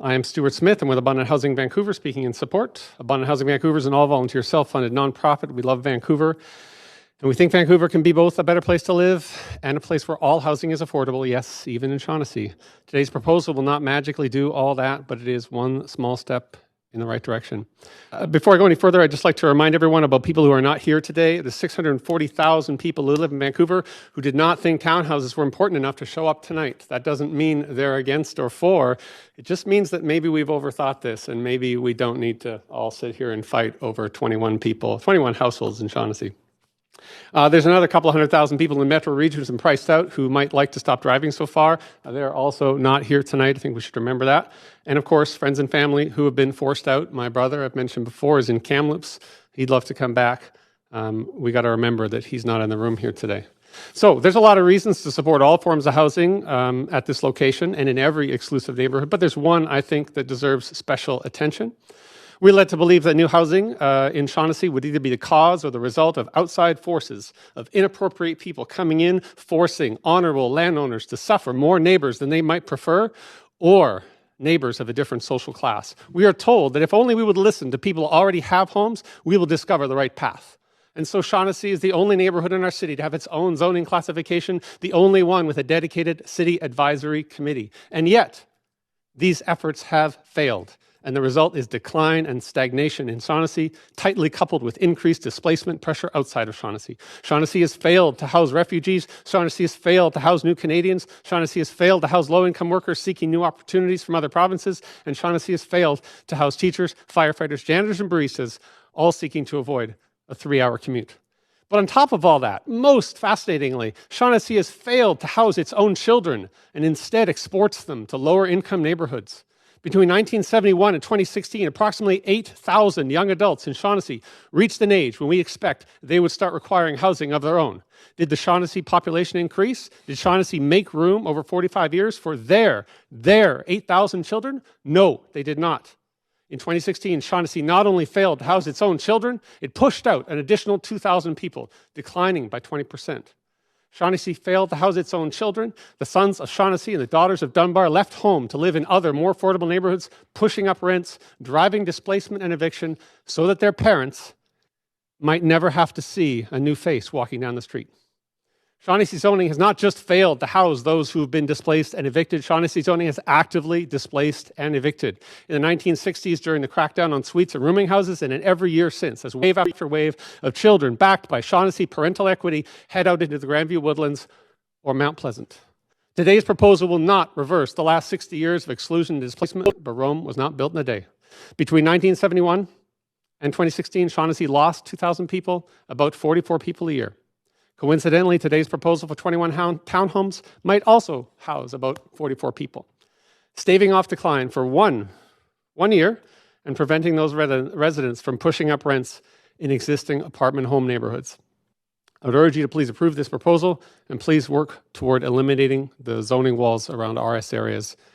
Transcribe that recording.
I am Stuart Smith. I'm with Abundant Housing Vancouver, speaking in support. Abundant Housing Vancouver is an all-volunteer, self-funded nonprofit. We love Vancouver, and we think Vancouver can be both a better place to live and a place where all housing is affordable, yes, even in Shaughnessy. Today's proposal will not magically do all that, but it is one small step in the right direction. Before I go any further, I'd just like to remind everyone about people who are not here today. The 640,000 people who live in Vancouver who did not think townhouses were important enough to show up tonight. That doesn't mean they're against or for. It just means that maybe we've overthought this, and maybe we don't need to all sit here and fight over 21 households in Shaughnessy. There's another couple of 100,000 people in the metro region who've been priced out who might like to stop driving so far. They're also not here tonight. I think we should remember that. And of course, friends and family who have been forced out. My brother, I've mentioned before, is in Kamloops. He'd love to come back. We got to remember that he's not in the room here today. So there's a lot of reasons to support all forms of housing at this location and in every exclusive neighborhood, but there's one I think that deserves special attention. We're led to believe that new housing in Shaughnessy would either be the cause or the result of outside forces, of inappropriate people coming in, forcing honorable landowners to suffer more neighbors than they might prefer, or neighbors of a different social class. We are told that if only we would listen to people who already have homes, we will discover the right path. And so Shaughnessy is the only neighborhood in our city to have its own zoning classification, the only one with a dedicated city advisory committee. And yet, these efforts have failed. And the result is decline and stagnation in Shaughnessy, tightly coupled with increased displacement pressure outside of Shaughnessy. Shaughnessy has failed to house refugees. Shaughnessy has failed to house new Canadians. Shaughnessy has failed to house low-income workers seeking new opportunities from other provinces. And Shaughnessy has failed to house teachers, firefighters, janitors, and baristas, all seeking to avoid a 3-hour commute. But on top of all that, most fascinatingly, Shaughnessy has failed to house its own children and instead exports them to lower-income neighborhoods. Between 1971 and 2016, approximately 8,000 young adults in Shaughnessy reached an age when we expect they would start requiring housing of their own. Did the Shaughnessy population increase? Did Shaughnessy make room over 45 years for their 8,000 children? No, they did not. In 2016, Shaughnessy not only failed to house its own children, it pushed out an additional 2,000 people, declining by 20%. Shaughnessy failed to house its own children. The sons of Shaughnessy and the daughters of Dunbar left home to live in other, more affordable neighborhoods, pushing up rents, driving displacement and eviction, so that their parents might never have to see a new face walking down the street. Shaughnessy zoning has not just failed to house those who have been displaced and evicted. Shaughnessy zoning has actively displaced and evicted. In the 1960s, during the crackdown on suites and rooming houses, and in every year since, as wave after wave of children backed by Shaughnessy parental equity head out into the Granville woodlands or Mount Pleasant. Today's proposal will not reverse the last 60 years of exclusion and displacement, but Rome was not built in a day. Between 1971 and 2016, Shaughnessy lost 2,000 people, about 44 people a year. Coincidentally, today's proposal for 21 townhomes might also house about 44 people, staving off decline for one year and preventing those residents from pushing up rents in existing apartment home neighborhoods. I would urge you to please approve this proposal and please work toward eliminating the zoning walls around RS areas